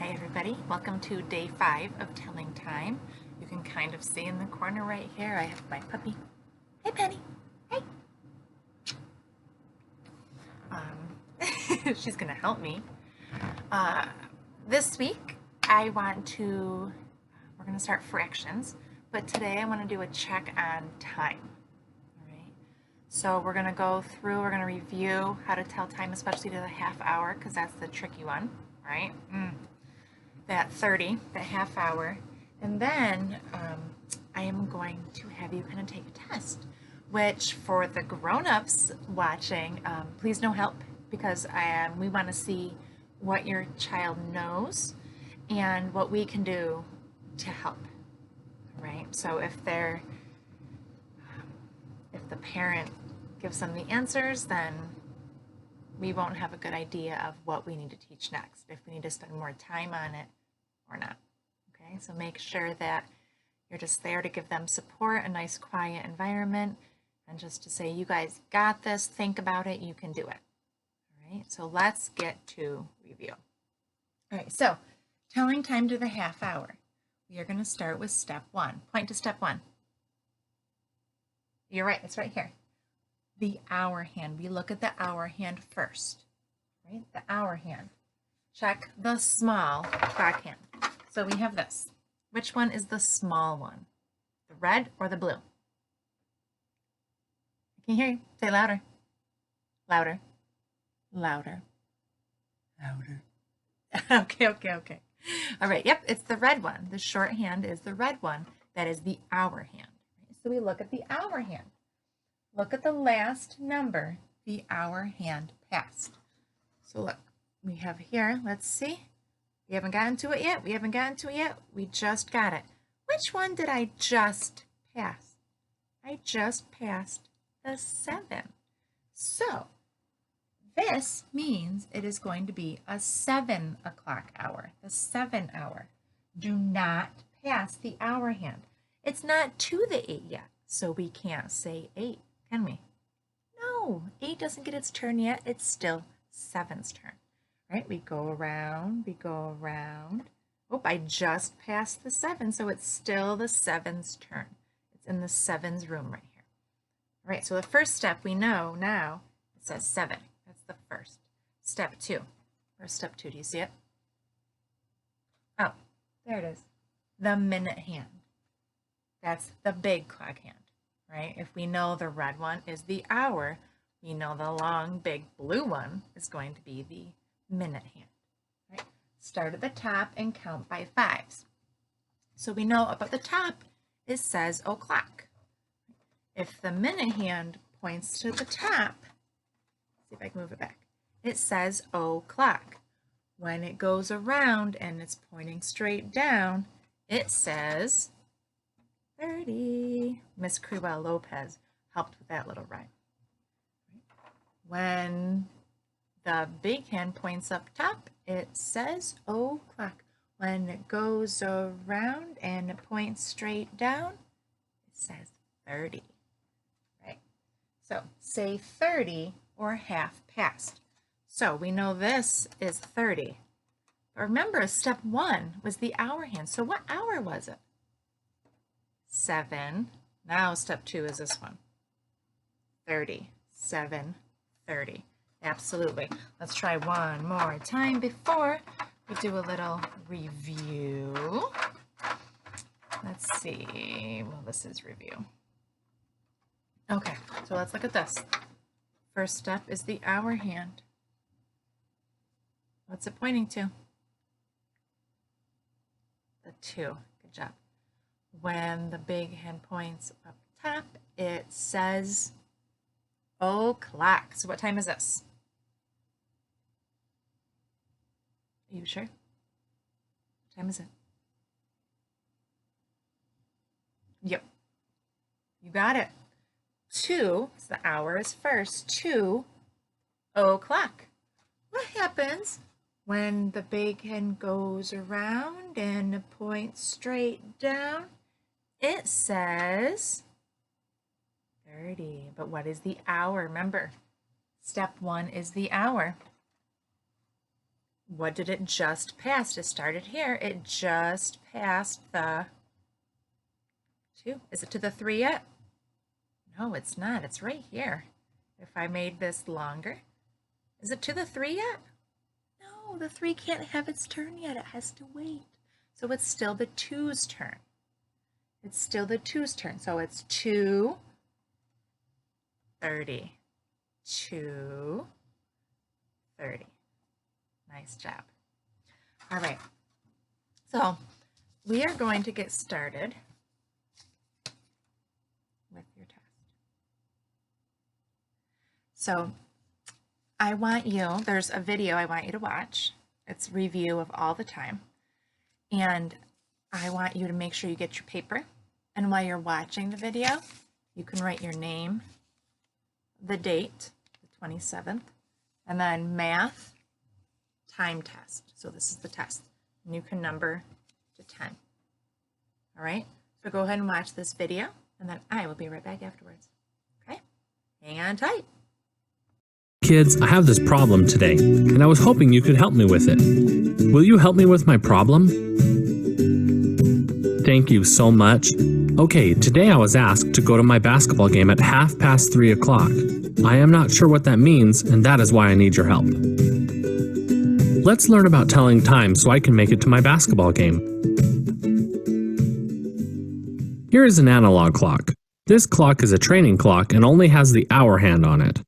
Hi everybody, welcome to day 5 of Telling Time. You can kind of see in the corner right here, I have my puppy. Hey Penny, hey. She's gonna help me. This week we're gonna start fractions, but today I wanna do a check on time. All right. So we're gonna go through, we're gonna review how to tell time, especially to the half hour, because that's the tricky one, right? That 30, that half hour. And then I am going to have you kind of take a test, which for the grown-ups watching, please no help, because we want to see what your child knows and what we can do to help, right? So if the parent gives them the answers, then we won't have a good idea of what we need to teach next, if we need to spend more time on it or not. Okay, so make sure that you're just there to give them support, a nice quiet environment, and just to say, you guys got this, think about it, you can do it. All right, so let's get to review. All right, so telling time to the half hour. We are going to start with step 1. Point to step 1. You're right, it's right here. The hour hand. We look at the hour hand first, right? The hour hand. Check the small clock hand. So we have this. Which one is the small one? The red or the blue? I can hear you. Say louder. Louder. Louder. Louder. Okay. All right, yep, it's the red one. The short hand is the red one. That is the hour hand. So we look at the hour hand. Look at the last number the hour hand passed. So look, we have here, let's see. We haven't gotten to it yet. We just got it. Which one did I just pass? I just passed the 7. So this means it is going to be a 7 o'clock hour, the 7 hour. Do not pass the hour hand. It's not to the 8 yet, so we can't say 8, can we? No, 8 doesn't get its turn yet. It's still 7's turn. Right, we go around. Oh, I just passed the 7, so it's still the 7's turn. It's in the 7's room right here. All right, so the first step we know now, it says 7. That's the first. Step 2. Where's step 2? Do you see it? Oh, there it is. The minute hand. That's the big clock hand, right? If we know the red one is the hour, we know the long, big blue one is going to be the minute hand, right? Start at the top and count by 5s. So we know up at the top, it says o'clock. If the minute hand points to the top, see if I can move it back, it says o'clock. When it goes around and it's pointing straight down, it says 30. Miss Crewell Lopez helped with that little rhyme. When the big hand points up top, it says o'clock. When it goes around and it points straight down, it says 30. Right? So say 30 or half past. So we know this is 30. But remember, step 1 was the hour hand. So what hour was it? 7. Now step 2 is this one. 30. 7:30. Absolutely. Let's try one more time before we do a little review. Let's see. Well, this is review. Okay, so let's look at this. First step is the hour hand. What's it pointing to? The 2. Good job. When the big hand points up top, it says o'clock. So what time is this? Are you sure? What time is it? Yep. You got it. 2, so the hour is first. 2 o'clock. What happens when the big hand goes around and points straight down? It says 30. But what is the hour? Remember, step 1 is the hour. What did it just pass? It started here. It just passed the 2. Is it to the 3 yet? No, it's not. It's right here. If I made this longer, is it to the 3 yet? No, the 3 can't have its turn yet. It has to wait. So it's still the 2's turn. It's still the 2's turn. So it's 2, 30, 2, 30. Nice job. All right. So we are going to get started with your test. So I want you, there's a video I want you to watch. It's a review of all the time. And I want you to make sure you get your paper. And while you're watching the video, you can write your name, the date, the 27th, and then math, time test. So this is the test. And you can number to 10. All right? So go ahead and watch this video, and then I will be right back afterwards. Okay? Hang on tight. Kids, I have this problem today, and I was hoping you could help me with it. Will you help me with my problem? Thank you so much. Okay, today I was asked to go to my basketball game at 3:30 o'clock. I am not sure what that means, and that is why I need your help. Let's learn about telling time so I can make it to my basketball game. Here is an analog clock. This clock is a training clock and only has the hour hand on it.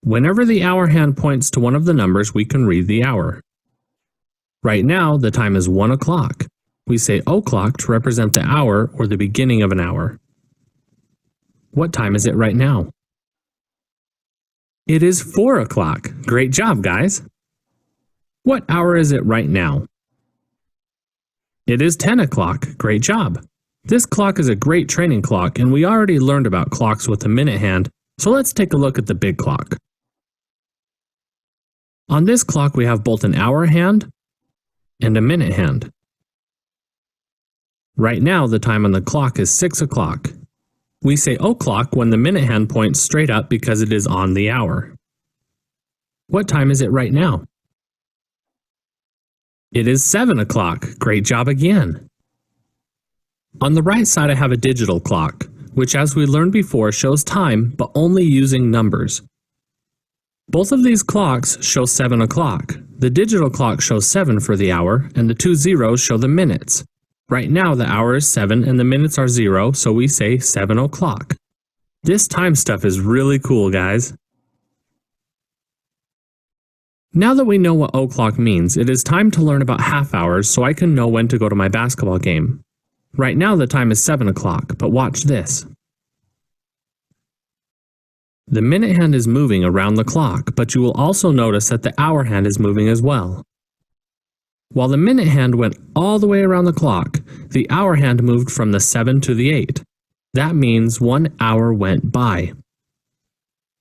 Whenever the hour hand points to one of the numbers, we can read the hour. Right now, the time is 1 o'clock. We say o'clock to represent the hour or the beginning of an hour. What time is it right now? It is 4 o'clock. Great job, guys. What hour is it right now? It is 10 o'clock. Great job. This clock is a great training clock, and we already learned about clocks with the minute hand, so let's take a look at the big clock. On this clock, we have both an hour hand and a minute hand. Right now, the time on the clock is 6 o'clock. We say o'clock when the minute hand points straight up because it is on the hour. What time is it right now? It is 7 o'clock. Great job again. On the right side, I have a digital clock, which as we learned before shows time but only using numbers. Both of these clocks show 7 o'clock. The digital clock shows 7 for the hour, and the 2 zeros show the minutes. Right now the hour is 7 and the minutes are 0, so we say 7 o'clock. This time stuff is really cool, guys. Now that we know what o'clock means, it is time to learn about half hours so I can know when to go to my basketball game. Right now the time is 7 o'clock, but watch this. The minute hand is moving around the clock, but you will also notice that the hour hand is moving as well. While the minute hand went all the way around the clock, the hour hand moved from the 7 to the 8. That means 1 hour went by.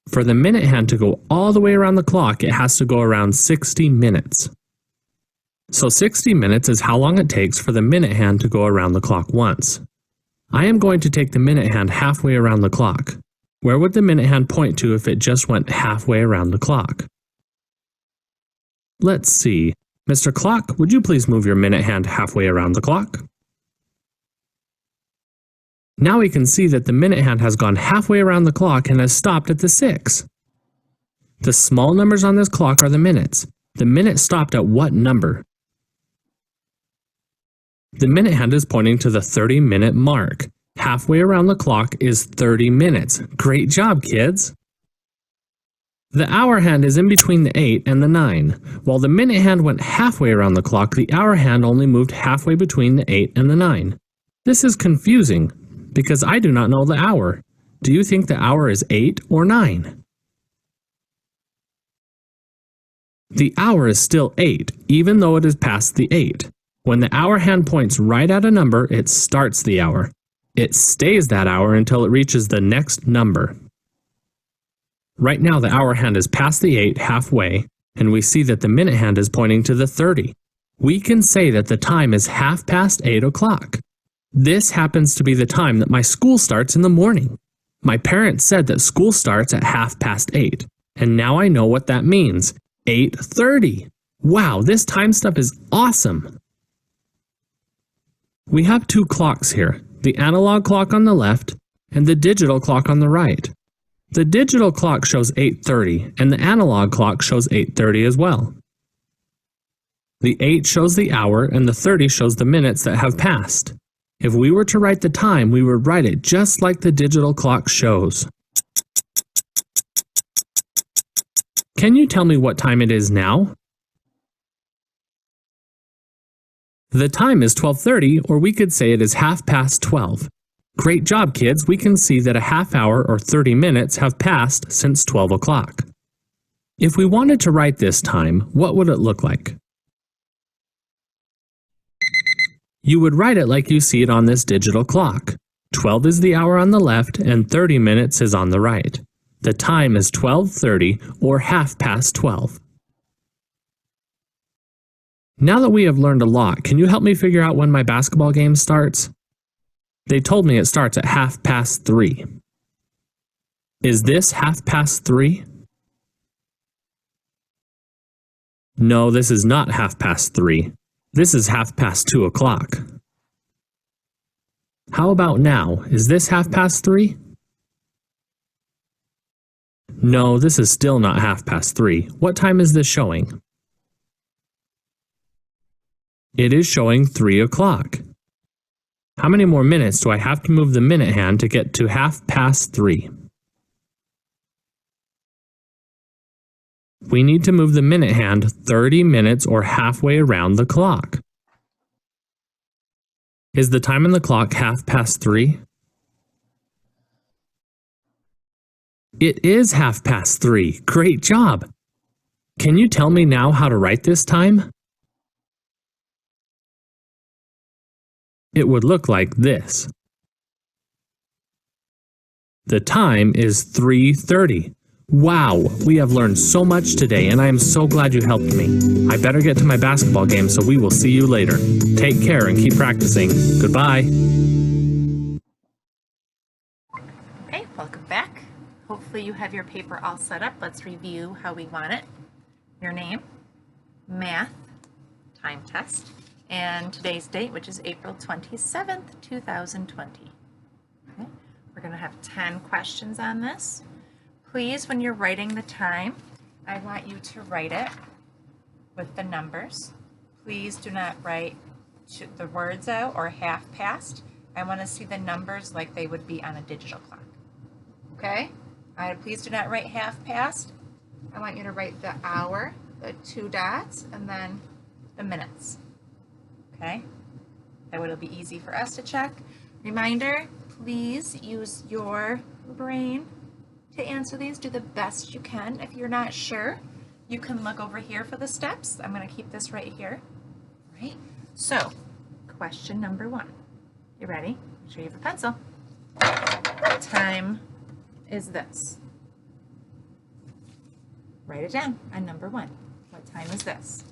For the minute hand to go all the way around the clock, it has to go around 60 minutes. So 60 minutes is how long it takes for the minute hand to go around the clock once. I am going to take the minute hand halfway around the clock. Where would the minute hand point to if it just went halfway around the clock? Let's see. Mr. Clock, would you please move your minute hand halfway around the clock? Now we can see that the minute hand has gone halfway around the clock and has stopped at the 6. The small numbers on this clock are the minutes. The minute stopped at what number? The minute hand is pointing to the 30-minute mark. Halfway around the clock is 30 minutes. Great job, kids! The hour hand is in between the 8 and the 9. While the minute hand went halfway around the clock, the hour hand only moved halfway between the 8 and the 9. This is confusing, because I do not know the hour. Do you think the hour is 8 or 9? The hour is still 8, even though it is past the 8. When the hour hand points right at a number, it starts the hour. It stays that hour until it reaches the next number. Right now the hour hand is past the 8 halfway, and we see that the minute hand is pointing to the 30. We can say that the time is 8:30 o'clock. This happens to be the time that my school starts in the morning. My parents said that school starts at 8:30, and now I know what that means. 8:30. Wow, this time stuff is awesome! We have two clocks here, the analog clock on the left and the digital clock on the right. The digital clock shows 8:30 and the analog clock shows 8:30 as well. The 8 shows the hour and the 30 shows the minutes that have passed. If we were to write the time, we would write it just like the digital clock shows. Can you tell me what time it is now? The time is 12:30, or we could say it is 12:30. Great job, kids. We can see that a half hour or 30 minutes have passed since 12 o'clock. If we wanted to write this time, what would it look like? You would write it like you see it on this digital clock. 12 is the hour on the left and 30 minutes is on the right. The time is 12:30 or 12:30. Now that we have learned a lot, can you help me figure out when my basketball game starts? They told me it starts at 3:30. Is this 3:30? No, this is not 3:30. This is 2:30 o'clock. How about now? Is this 3:30? No, this is still not 3:30. What time is this showing? It is showing 3 o'clock. How many more minutes do I have to move the minute hand to get to 3:30? We need to move the minute hand 30 minutes or halfway around the clock. Is the time on the clock 3:30? It is 3:30. Great job! Can you tell me now how to write this time? It would look like this. The time is 3:30. Wow, we have learned so much today and I am so glad you helped me. I better get to my basketball game, so we will see you later. Take care and keep practicing. Goodbye. Okay, welcome back. Hopefully you have your paper all set up. Let's review how we want it. Your name, math, time test, and today's date, which is April 27th, 2020. Okay. We're going to have 10 questions on this. Please, when you're writing the time, I want you to write it with the numbers. Please do not write the words out or half past. I want to see the numbers like they would be on a digital clock. Okay? Please do not write half past. I want you to write the hour, the 2 dots, and then the minutes. Okay? That way it'll be easy for us to check. Reminder, please use your brain to answer these. Do the best you can. If you're not sure, you can look over here for the steps. I'm going to keep this right here. All right? So, question number 1. You ready? Make sure you have a pencil. What time is this? Write it down on number 1. What time is this?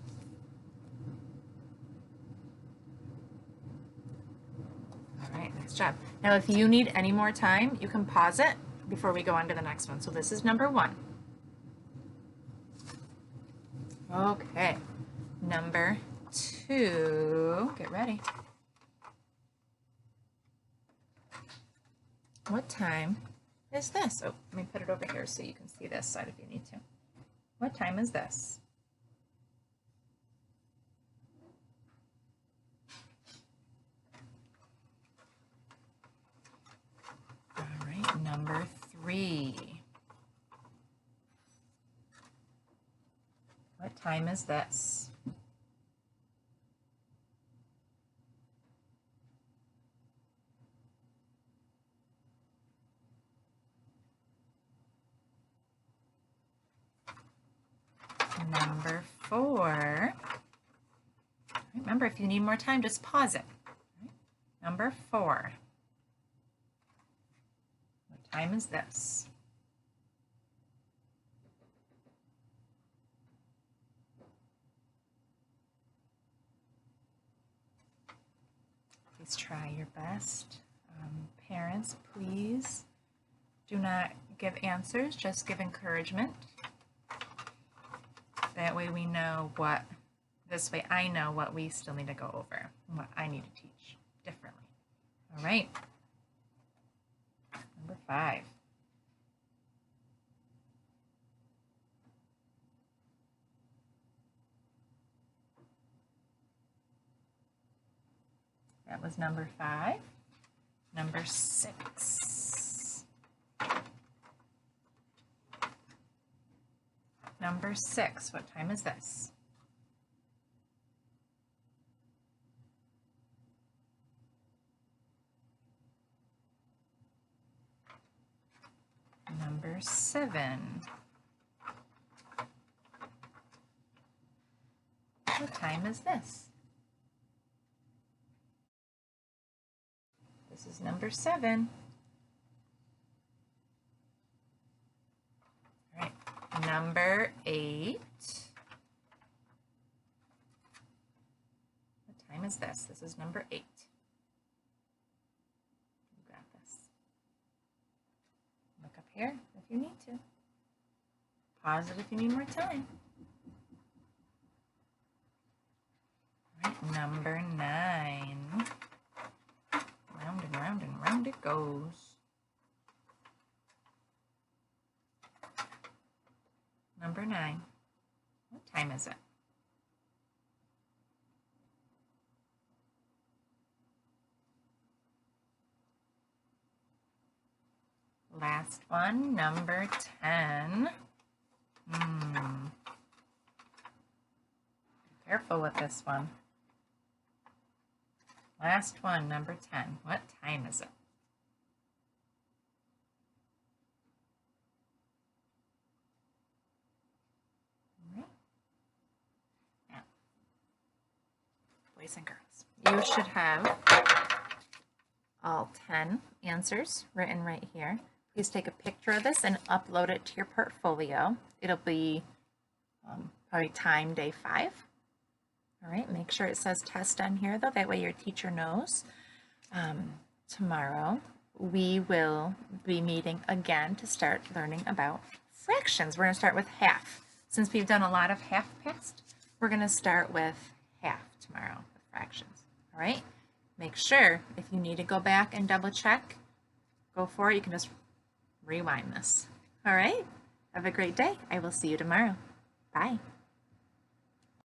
All right, nice job. Now, if you need any more time, you can pause it before we go on to the next one. So this is number 1. Okay, number 2, get ready. What time is this? Oh, let me put it over here so you can see this side if you need to. What time is this? All right, number 3. What time is this? Number 4. Remember, if you need more time, just pause it. Number 4. What time is this? Please try your best. Parents, please do not give answers, just give encouragement. That way we know what This way I know what we still need to go over and what I need to teach differently. All right. Number 5. That was number 5. Number 6. Number 6. What time is this? Number 7. What time is this? This is number 7. All right, number 8. What time is this? This is number 8. You got this. Look up here if you need to. Pause it if you need more time. All right, number 9. Round and round and round it goes. Number 9. What time is it? Last one, number 10. Be careful with this one. Last one, number 10. What time is it? All right. Now, boys and girls, you should have all 10 answers written right here. Please take a picture of this and upload it to your portfolio. It'll be probably time day 5. All right, make sure it says test on here though, that way your teacher knows. Tomorrow we will be meeting again to start learning about fractions. We're going to start with half. Since we've done a lot of half past, we're going to start with half tomorrow with fractions. All right, make sure if you need to go back and double check, go for it. You can just rewind this. All right, have a great day. I will see you tomorrow. Bye.